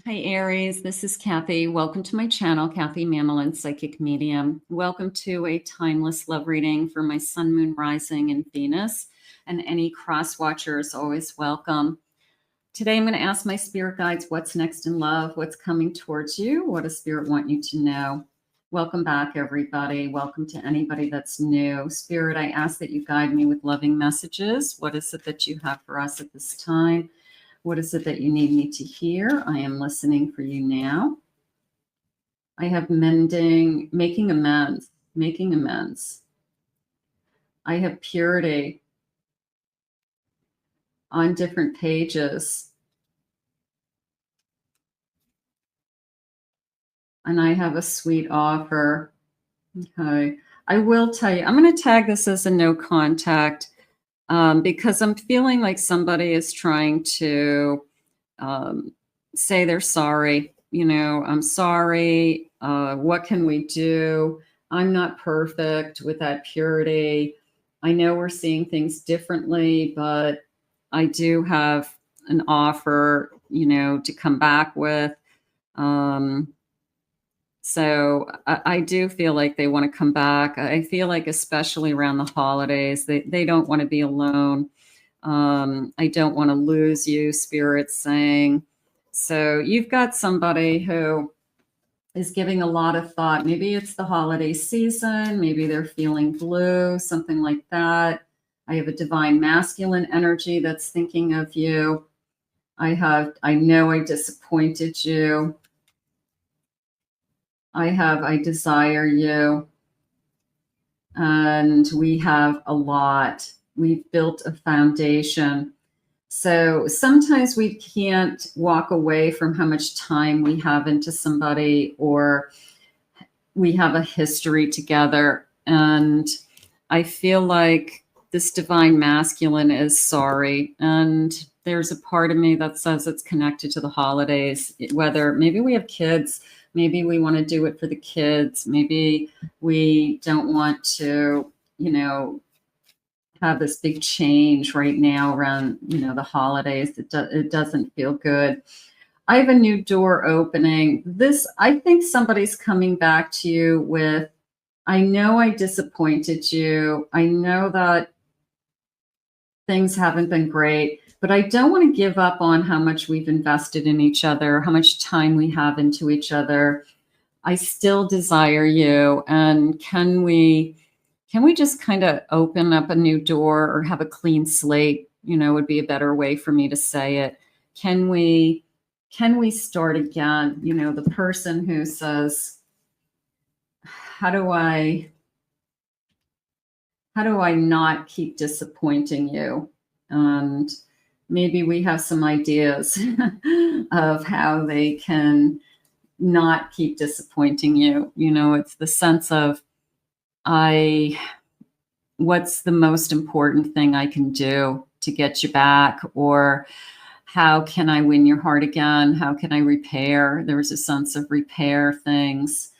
Hi, Aries. This is Kathy. Welcome to my channel, Kathy Mamolen, Psychic Medium. Welcome to a timeless love reading for my Sun, Moon, Rising, and Venus. And any cross watchers, always welcome. Today, I'm going to ask my spirit guides what's next in love, what's coming towards you, what does spirit want you to know. Welcome back, everybody. Welcome to anybody that's new. Spirit, I ask that you guide me with loving messages. What is it that you have for us at this time? What is it that you need me to hear? I am listening for you now. I have mending, making amends. I have purity on different pages. And I have a sweet offer. Okay. I will tell you, I'm going to tag this as a no contact. Because I'm feeling like somebody is trying to say they're sorry. You know, I'm sorry. What can we do? I'm not perfect with that purity. I know we're seeing things differently, but I do have an offer, you know, to come back with. So I do feel like they want to come back. I feel like especially around the holidays, they don't want to be alone. I don't want to lose you, Spirit's saying. So you've got somebody who is giving a lot of thought. Maybe it's the holiday season. Maybe they're feeling blue, something like that. I have a divine masculine energy that's thinking of you. I know I disappointed you. I desire you. And we have a lot. We've built a foundation. So sometimes we can't walk away from how much time we have into somebody, or we have a history together. And I feel like this divine masculine is sorry. And there's a part of me that says it's connected to the holidays, whether maybe we have kids, maybe we want to do it for the kids. Maybe we don't want to, you know, have this big change right now around, you know, the holidays. It doesn't feel good. I have a new door opening. I think somebody's coming back to you with, I know I disappointed you. I know that things haven't been great, but I don't want to give up on how much we've invested in each other, how much time we have into each other. I still desire you. And can we just kind of open up a new door or have a clean slate, you know, would be a better way for me to say it. Can we start again? You know, the person who says, how do I not keep disappointing you? And maybe we have some ideas of how they can not keep disappointing you. You know, it's the sense of, what's the most important thing I can do to get you back? Or how can I win your heart again? How can I repair? There's a sense of repair things.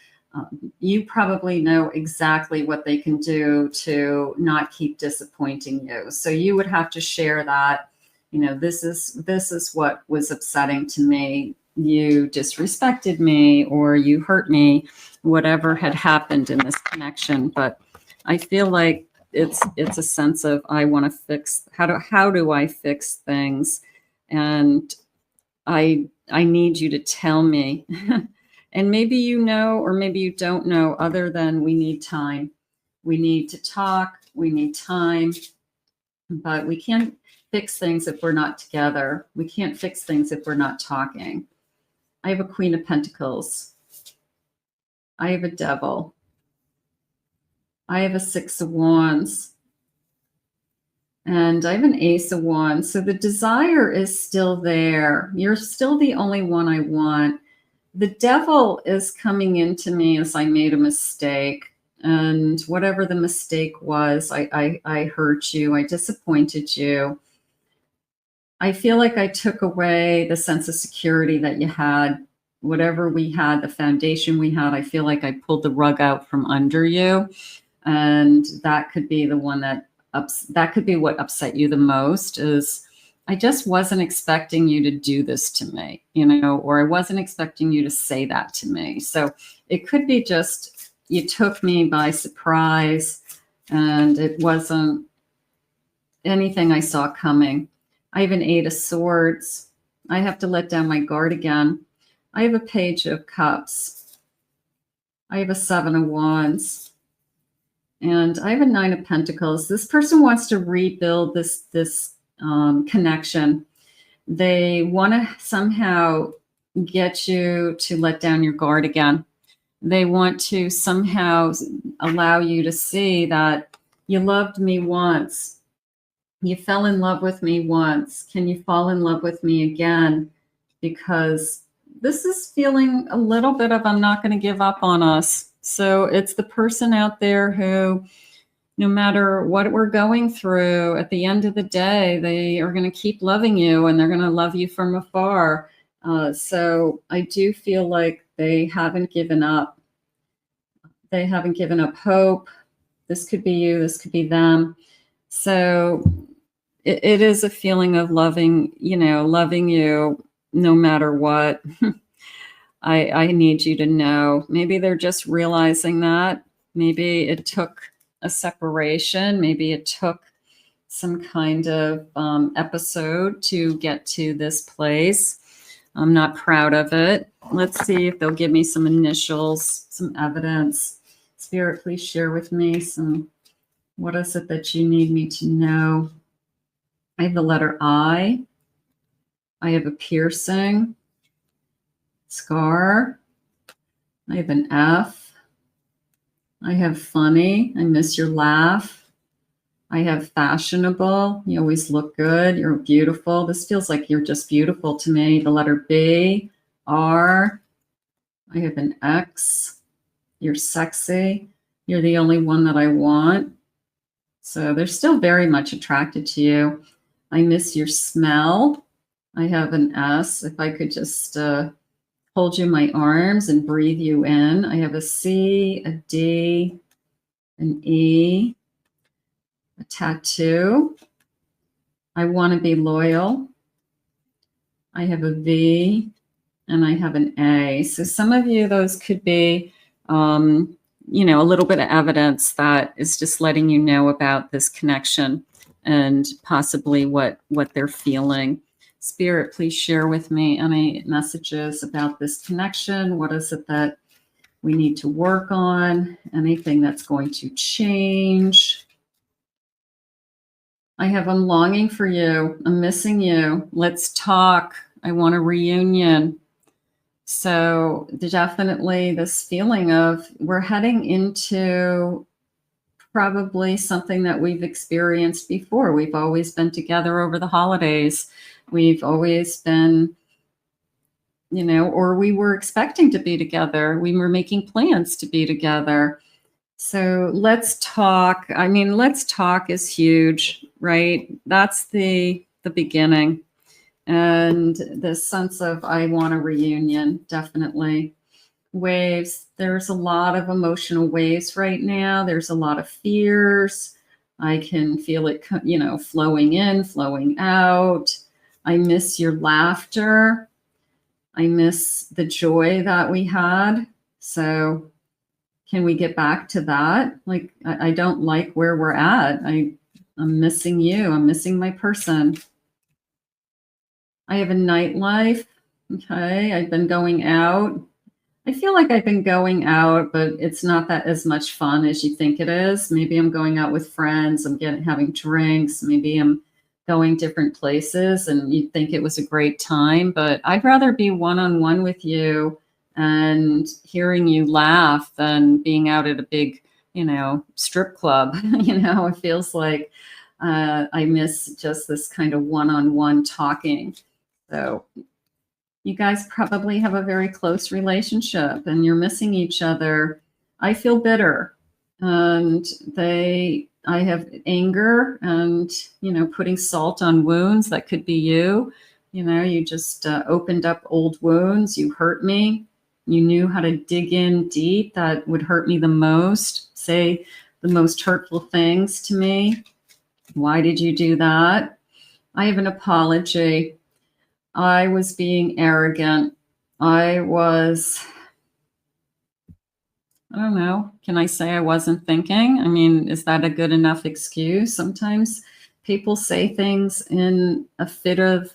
You probably know exactly what they can do to not keep disappointing you. So you would have to share that, you know, this is what was upsetting to me. You disrespected me, or you hurt me, whatever had happened in this connection. But I feel like it's a sense of, I want to fix, how do I fix things? And I need you to tell me. And maybe you know, or maybe you don't know, other than we need time. We need to talk, we need time, but we can't fix things if we're not together. We can't fix things if we're not talking. I have a Queen of Pentacles. I have a Devil. I have a Six of Wands. And I have an Ace of Wands. So the desire is still there. You're still the only one I want. The Devil is coming into me as I made a mistake. And whatever the mistake was, I hurt you. I disappointed you. I feel like I took away the sense of security that you had. Whatever we had, the foundation we had, I feel like I pulled the rug out from under you. And that could be the one that could be what upset you the most, is I just wasn't expecting you to do this to me, or I wasn't expecting you to say that to me. So it could be just you took me by surprise and it wasn't anything I saw coming. I have an 8 of Swords. I have to let down my guard again. I have a Page of Cups. I have a 7 of Wands. And I have a 9 of Pentacles. This person wants to rebuild this connection. They want to somehow get you to let down your guard again. They want to somehow allow you to see that you loved me once. You fell in love with me once. Can you fall in love with me again? Because this is feeling a little bit of I'm not going to give up on us. So it's the person out there who, no matter what we're going through, at the end of the day, they are going to keep loving you and they're going to love you from afar. So I do feel like they haven't given up. They haven't given up hope. This could be you. This could be them. So it is a feeling of loving you no matter what. I need you to know. Maybe they're just realizing that. Maybe it took a separation. Maybe it took some kind of episode to get to this place. I'm not proud of it. Let's see if they'll give me some initials, some evidence. Spirit, please share with me what is it that you need me to know? I have the letter I. I have a piercing. Scar. I have an F. I have funny. I miss your laugh. I have fashionable. You always look good. You're beautiful. This feels like you're just beautiful to me. The letter B. R. I have an X. You're sexy. You're the only one that I want. So they're still very much attracted to you. I miss your smell. I have an S. If I could just hold you in my arms and breathe you in. I have a C, a D, an E, a tattoo. I want to be loyal. I have a V, and I have an A. So some of you, those could be, a little bit of evidence that is just letting you know about this connection and possibly what they're feeling. Spirit, please share with me any messages about this connection. What is it that we need to work on? Anything that's going to change? I have, I'm longing for you. I'm missing you. Let's talk. I want a reunion. So definitely this feeling of we're heading into probably something that we've experienced before. We've always been together over the holidays. We've always been, or we were expecting to be together. We were making plans to be together. So let's talk. I mean, let's talk is huge, right? That's the beginning. And the sense of I want a reunion, definitely. Waves. There's a lot of emotional waves right now. There's a lot of fears. I can feel it, flowing in, flowing out. I miss your laughter. I miss the joy that we had. So can we get back to that? Like, I don't like where we're at. I'm missing you. I'm missing my person. I have a nightlife. Okay. I've been going out. I feel like I've been going out, but it's not that as much fun as you think it is. Maybe I'm going out with friends. I'm having drinks. Maybe I'm going different places and you think it was a great time, but I'd rather be one-on-one with you and hearing you laugh than being out at a big, strip club. It feels like I miss just this kind of one-on-one talking. So you guys probably have a very close relationship and you're missing each other. I feel bitter and I have anger and, putting salt on wounds. That could be you. You just opened up old wounds. You hurt me. You knew how to dig in deep. That would hurt me the most. Say the most hurtful things to me. Why did you do that? I have an apology. I was being arrogant. I don't know. Can I say I wasn't thinking? I mean, is that a good enough excuse? Sometimes people say things in a fit of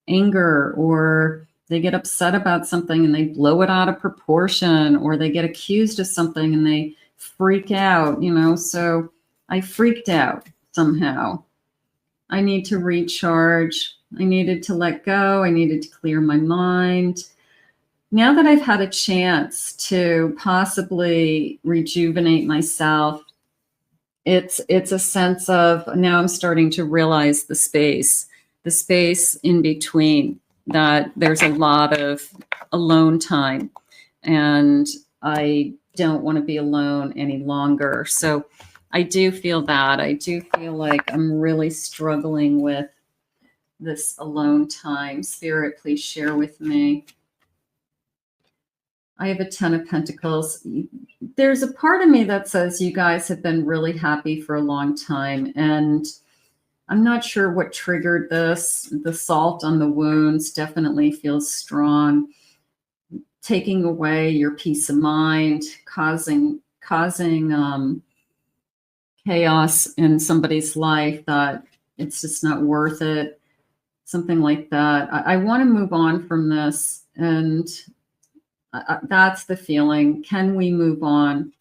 anger, or they get upset about something and they blow it out of proportion, or they get accused of something and they freak out, So I freaked out somehow. I need to recharge. I needed to let go. I needed to clear my mind. Now that I've had a chance to possibly rejuvenate myself, it's a sense of, now I'm starting to realize the space in between, that there's a lot of alone time, and I don't want to be alone any longer. So I do feel that. I do feel like I'm really struggling with this alone time. Spirit, please share with me. I have a 10 of Pentacles. There's a part of me that says you guys have been really happy for a long time, and I'm not sure what triggered this. The salt on the wounds definitely feels strong, taking away your peace of mind, causing chaos in somebody's life that it's just not worth it, something like that. I want to move on from this, and that's the feeling. Can we move on?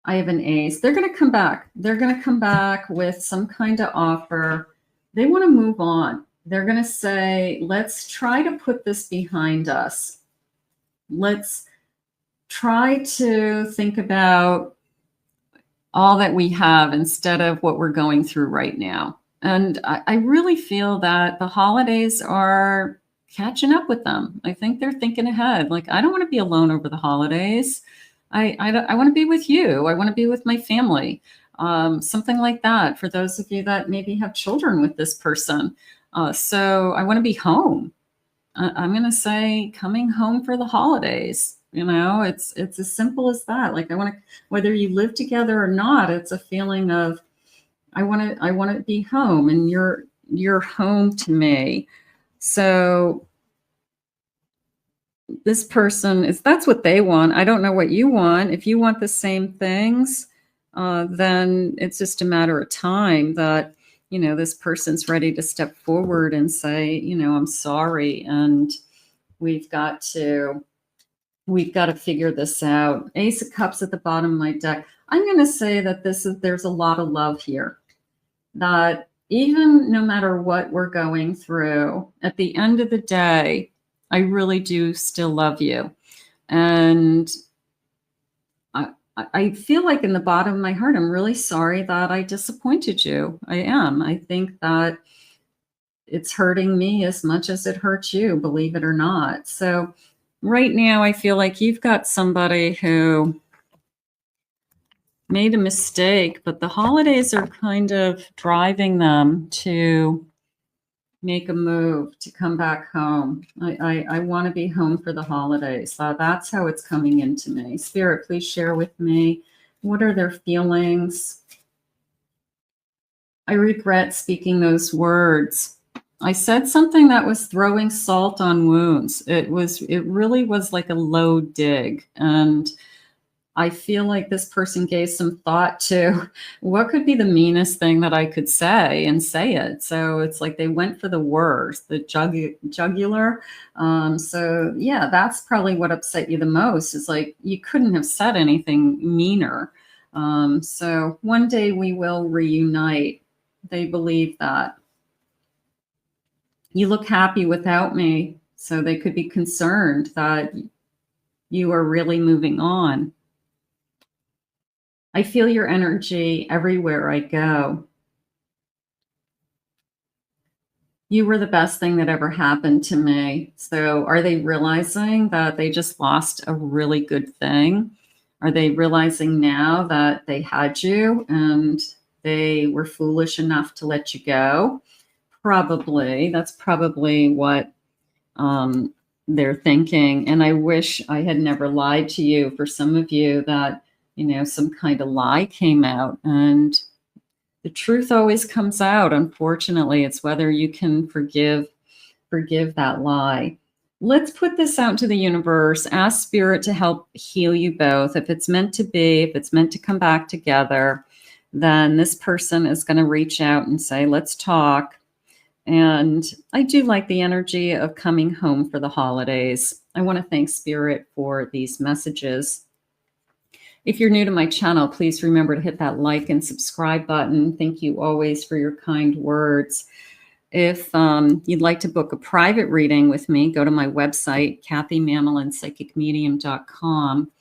I have an ace. They're going to come back. They're going to come back with some kind of offer. They want to move on. They're going to say, let's try to put this behind us. Let's try to think about all that we have instead of what we're going through right now. And I really feel that the holidays are catching up with them. I think they're thinking ahead. Like, I don't want to be alone over the holidays. I want to be with you. I want to be with my family. Something like that for those of you that maybe have children with this person. So I want to be home. I'm going to say coming home for the holidays. It's as simple as that. Like, I want to, whether you live together or not, it's a feeling of, I want to be home, and you're home to me. So this person that's what they want. I don't know what you want. If you want the same things, then it's just a matter of time that, this person's ready to step forward and say, I'm sorry. And we've got to figure this out. Ace of Cups at the bottom of my deck. I'm going to say that there's a lot of love here, that even no matter what we're going through, at the end of the day, I really do still love you. And I feel like in the bottom of my heart, I'm really sorry that I disappointed you. I am. I think that it's hurting me as much as it hurts you, believe it or not. So right now, I feel like you've got somebody who made a mistake, but the holidays are kind of driving them to make a move, to come back home. I want to be home for the holidays. That's how it's coming into me. Spirit, please share with me. What are their feelings? I regret speaking those words. I said something that was throwing salt on wounds. It really was like a low dig. And I feel like this person gave some thought to what could be the meanest thing that I could say, and say it. So it's like they went for the worst, the jugular. So yeah, that's probably what upset you the most, is like, you couldn't have said anything meaner. So one day we will reunite. They believe that. You look happy without me, so they could be concerned that you are really moving on. I feel your energy everywhere I go. You were the best thing that ever happened to me. So are they realizing that they just lost a really good thing? Are they realizing now that they had you and they were foolish enough to let you go? Probably. That's probably what they're thinking. And I wish I had never lied to you. For some of you, that some kind of lie came out, and The truth always comes out. Unfortunately, it's whether you can forgive that lie. Let's put this out to the universe. Ask Spirit to help heal you both. If it's meant to be, if it's meant to come back together, then this person is going to reach out and say, let's talk. And I do like the energy of coming home for the holidays. I want to thank Spirit for these messages. If you're new to my channel, please remember to hit that like and subscribe button. Thank you always for your kind words. If you'd like to book a private reading with me, go to my website, KathyMamolenPsychicMedium.com.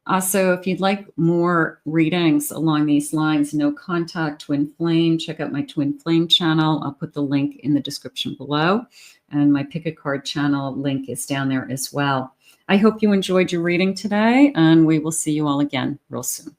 Also, if you'd like more readings along these lines, no contact, twin flame, check out my twin flame channel. I'll put the link in the description below. And my pick a card channel link is down there as well. I hope you enjoyed your reading today, and we will see you all again real soon.